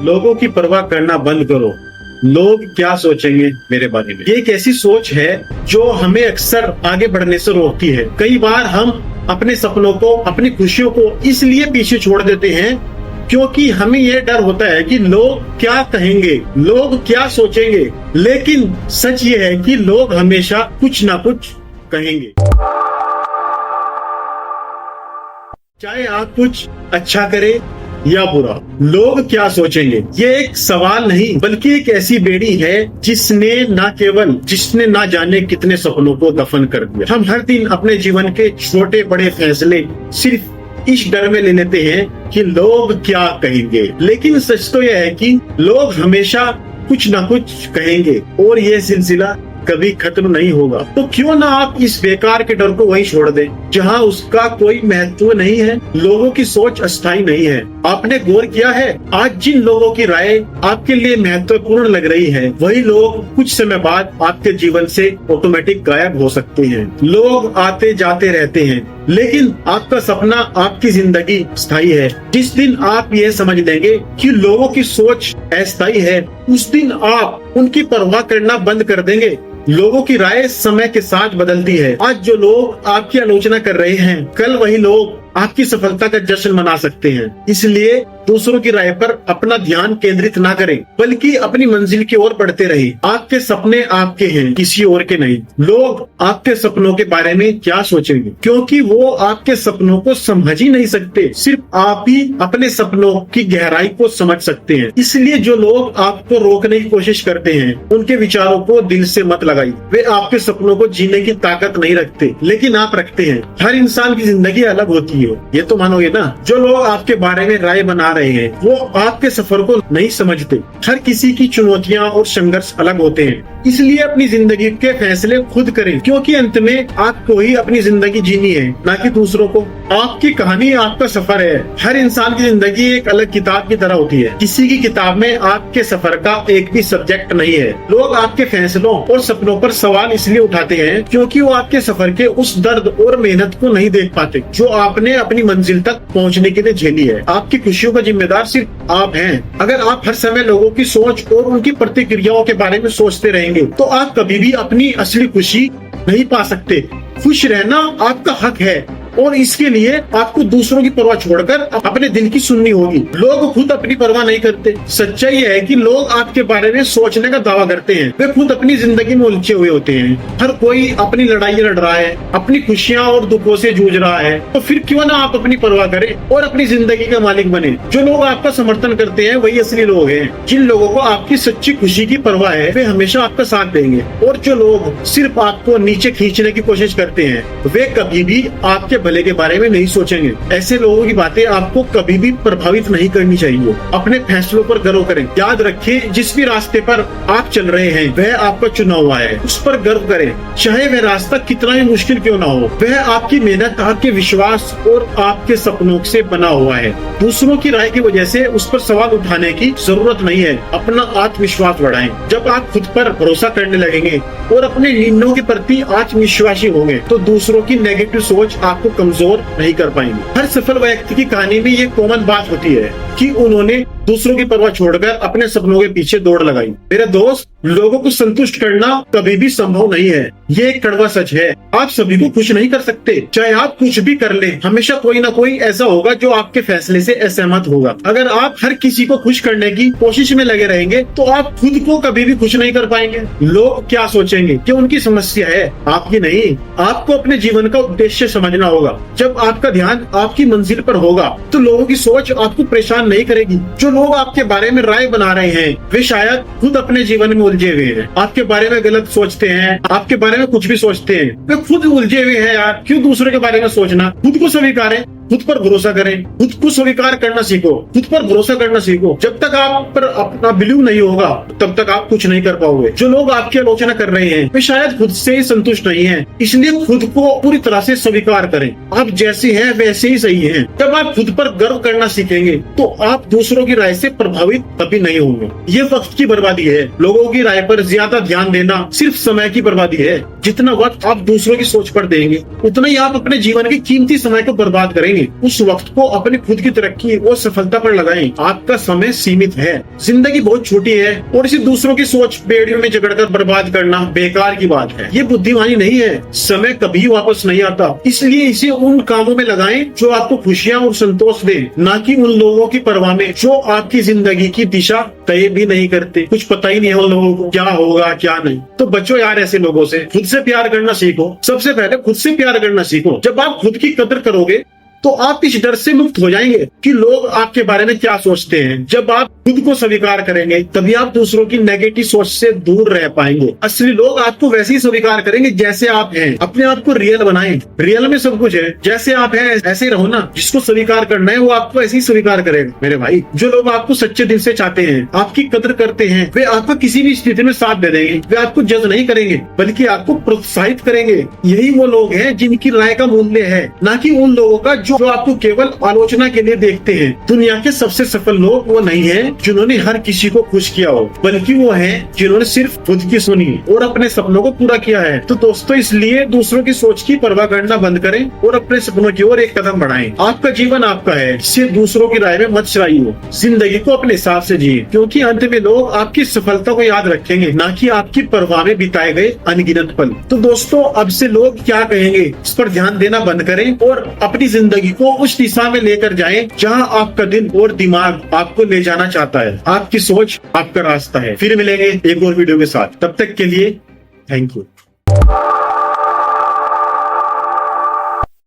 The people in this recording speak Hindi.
लोगों की परवाह करना बंद करो। लोग क्या सोचेंगे मेरे बारे में, ये एक ऐसी सोच है जो हमें अक्सर आगे बढ़ने से रोकती है। कई बार हम अपने सपनों को, अपनी खुशियों को इसलिए पीछे छोड़ देते हैं क्योंकि हमें यह डर होता है कि लोग क्या कहेंगे, लोग क्या सोचेंगे। लेकिन सच ये है कि लोग हमेशा कुछ ना कुछ कहेंगे, चाहे आप कुछ अच्छा करें या बुरा। लोग क्या सोचेंगे ये एक सवाल नहीं बल्कि एक ऐसी बेड़ी है जिसने ना जाने कितने सपनों को दफन कर दिया। हम हर दिन अपने जीवन के छोटे बड़े फैसले सिर्फ इस डर में ले लेते हैं कि लोग क्या कहेंगे। लेकिन सच तो यह है कि लोग हमेशा कुछ ना कुछ कहेंगे और ये सिलसिला कभी खत्म नहीं होगा। तो क्यों ना आप इस बेकार के डर को वहीं छोड़ दें जहां उसका कोई महत्व नहीं है। लोगों की सोच अस्थायी नहीं है। आपने गौर किया है आज जिन लोगों की राय आपके लिए महत्वपूर्ण लग रही है वही लोग कुछ समय बाद आपके जीवन से ऑटोमेटिक गायब हो सकते हैं। लोग आते जाते रहते हैं लेकिन आपका सपना, आपकी जिंदगी स्थायी है। जिस दिन आप ये समझ लेंगे कि लोगों की सोच अस्थायी है उस दिन आप उनकी परवाह करना बंद कर देंगे। लोगों की राय समय के साथ बदलती है। आज जो लोग आपकी आलोचना कर रहे हैं कल वही लोग आपकी सफलता का जश्न मना सकते हैं। इसलिए दूसरों की राय पर अपना ध्यान केंद्रित ना करें बल्कि अपनी मंजिल की ओर बढ़ते रहें। आपके सपने आपके हैं, किसी और के नहीं। लोग आपके सपनों के बारे में क्या सोचेंगे क्योंकि वो आपके सपनों को समझ ही नहीं सकते। सिर्फ आप ही अपने सपनों की गहराई को समझ सकते हैं। इसलिए जो लोग आपको रोकने की कोशिश करते हैं उनके विचारों को दिल से मत लगाइए। वे आपके सपनों को जीने की ताकत नहीं रखते लेकिन आप रखते हैं। हर इंसान की जिंदगी अलग होती है, ये तो मानोगे ना। जो लोग आपके बारे में राय बना रहे हैं वो आपके सफर को नहीं समझते। हर किसी की चुनौतियां और संघर्ष अलग होते हैं। इसलिए अपनी जिंदगी के फैसले खुद करें क्योंकि अंत में आपको ही अपनी जिंदगी जीनी है, ना कि दूसरों को। आपकी कहानी आपका सफर है। हर इंसान की जिंदगी एक अलग किताब की तरह होती है। किसी की किताब में आपके सफर का एक भी सब्जेक्ट नहीं है। लोग आपके फैसलों और सपनों पर सवाल इसलिए उठाते हैं क्योंकि वो आपके सफर के उस दर्द और मेहनत को नहीं देख पाते जो आपने अपनी मंजिल तक पहुंचने के लिए झेली है। आपकी खुशियों का जिम्मेदार सिर्फ आप हैं। अगर आप हर समय लोगों की सोच और उनकी प्रतिक्रियाओं के बारे में सोचते रहेंगे तो आप कभी भी अपनी असली खुशी नहीं पा सकते। खुश रहना आपका हक है और इसके लिए आपको दूसरों की परवाह छोड़कर अपने दिल की सुननी होगी। लोग खुद अपनी परवाह नहीं करते। सच्चाई है कि लोग आपके बारे में सोचने का दावा करते हैं। वे खुद अपनी जिंदगी में उलझे हुए होते हैं। हर कोई अपनी लड़ाई लड़ रहा है, अपनी खुशियां और दुखों से जूझ रहा है। तो फिर क्यों ना आप अपनी परवाह करें और अपनी जिंदगी का मालिक बने। जो लोग आपका समर्थन करते हैं वही असली लोग हैं। जिन लोगों को आपकी सच्ची खुशी की परवाह है वे हमेशा आपका साथ देंगे और जो लोग सिर्फ आपको नीचे खींचने की कोशिश करते हैं वे कभी भी आपके भले के बारे में नहीं सोचेंगे। ऐसे लोगों की बातें आपको कभी भी प्रभावित नहीं करनी चाहिए। अपने फैसलों पर गर्व करें। याद रखें जिस भी रास्ते पर आप चल रहे हैं वह आपका चुना हुआ है। उस पर गर्व करें चाहे वह रास्ता कितना ही मुश्किल क्यों ना हो। वह आपकी मेहनत, आपके विश्वास और आपके सपनों से बना हुआ है। दूसरों की राय की वजह से उस पर सवाल उठाने की जरूरत नहीं है। अपना आत्मविश्वास बढ़ाएं। जब आप खुद पर भरोसा करने लगेंगे और अपने निर्णयों के प्रति आत्मविश्वासी होंगे तो दूसरों की नेगेटिव सोच आपको कमजोर नहीं कर पाएंगे। हर सफल व्यक्ति की कहानी में ये कॉमन बात होती है कि उन्होंने दूसरों की परवाह छोड़कर अपने सपनों के पीछे दौड़ लगाई। मेरे दोस्त, लोगों को संतुष्ट करना कभी भी संभव नहीं है। ये एक कड़वा सच है। आप सभी को खुश नहीं कर सकते। चाहे आप कुछ भी कर लें, हमेशा कोई ना कोई ऐसा होगा जो आपके फैसले से असहमत होगा। अगर आप हर किसी को खुश करने की कोशिश में लगे रहेंगे तो आप खुद को कभी भी खुश नहीं कर पाएंगे। लोग क्या सोचेंगे कि उनकी समस्या है, आपकी नहीं। आपको अपने जीवन का उद्देश्य समझना होगा। जब आपका ध्यान आपकी मंजिल पर होगा तो लोगों की सोच आपको परेशान नहीं करेगी। जो लोग आपके बारे में राय बना रहे हैं वे शायद खुद अपने जीवन में उलझे हुए हैं। आपके बारे में गलत सोचते हैं, आपके बारे में कुछ भी सोचते हैं। वे खुद उलझे हुए हैं यार। क्यों दूसरे के बारे में सोचना। खुद को स्वीकारें, खुद पर भरोसा करें, खुद को स्वीकार करना सीखो, खुद पर भरोसा करना सीखो। जब तक आप पर अपना बिलीव नहीं होगा तब तक आप कुछ नहीं कर पाओगे। जो लोग आपकी आलोचना कर रहे हैं वे शायद खुद से ही संतुष्ट नहीं हैं। इसलिए खुद को पूरी तरह से स्वीकार करें। आप जैसे हैं वैसे ही सही हैं। जब आप खुद पर गर्व करना सीखेंगे तो आप दूसरों की राय से प्रभावित कभी नहीं होंगे। ये वक्त की बर्बादी है। लोगों की राय पर ज्यादा ध्यान देना सिर्फ समय की बर्बादी है। जितना वक्त आप दूसरों की सोच पर देंगे उतना ही आप अपने जीवन के कीमती समय को बर्बाद करेंगे। नहीं, उस वक्त को अपनी खुद की तरक्की और सफलता पर लगाएं। आपका समय सीमित है, जिंदगी बहुत छोटी है और इसे दूसरों की सोच बेड़ियों में जकड़कर बर्बाद करना बेकार की बात है। ये बुद्धिमानी नहीं है। समय कभी वापस नहीं आता, इसलिए इसे उन कामों में लगाएं जो आपको खुशियां और संतोष दे, ना कि उन लोगों की परवाह में जो आपकी जिंदगी की दिशा तय भी नहीं करते। कुछ पता ही नहीं है उन लोगों को क्या होगा क्या नहीं। तो बचो यार ऐसे लोगों से, खुद से प्यार करना सीखो। सबसे पहले खुद से प्यार करना सीखो। जब आप खुद की कदर करोगे तो आप इस डर से मुक्त हो जाएंगे कि लोग आपके बारे में क्या सोचते हैं। जब आप खुद को स्वीकार करेंगे तभी आप दूसरों की नेगेटिव सोच से दूर रह पाएंगे। असली लोग आपको वैसे ही स्वीकार करेंगे जैसे आप हैं। अपने आप को रियल बनाएं, रियल में सब कुछ है। जैसे आप हैं ऐसे ही रहो ना। जिसको स्वीकार करना है वो आपको ऐसे ही स्वीकार करेगा मेरे भाई। जो लोग आपको सच्चे दिल से चाहते हैं, आपकी कदर करते हैं, वे आपका किसी भी स्थिति में साथ दे देंगे। वे आपको जज नहीं करेंगे बल्कि आपको प्रोत्साहित करेंगे। यही वो लोग हैं जिनकी राय का मूल्य है, ना कि उन लोगों का जो आपको केवल आलोचना के लिए देखते हैं। दुनिया के सबसे सफल लोग वो नहीं हैं जिन्होंने हर किसी को खुश किया हो, बल्कि वो हैं जिन्होंने सिर्फ खुद की सुनी और अपने सपनों को पूरा किया है। तो दोस्तों, इसलिए दूसरों की सोच की परवाह करना बंद करें और अपने सपनों की ओर एक कदम बढ़ाएं। आपका जीवन आपका है, इससे दूसरों की राय में मत चलाइए। जिंदगी को अपने हिसाब से जिए, क्योंकि अंत में लोग आपकी सफलता को याद रखेंगे, ना कि आपकी परवाह में बिताए गए अनगिनत पल। तो दोस्तों, अब से लोग क्या कहेंगे इस पर ध्यान देना बंद करें और अपनी जिंदगी को उस दिशा में लेकर जाएं जहां आपका दिल और दिमाग आपको ले जाना चाहता है। आपकी सोच आपका रास्ता है। फिर मिलेंगे एक और वीडियो के साथ, तब तक के लिए थैंक यू।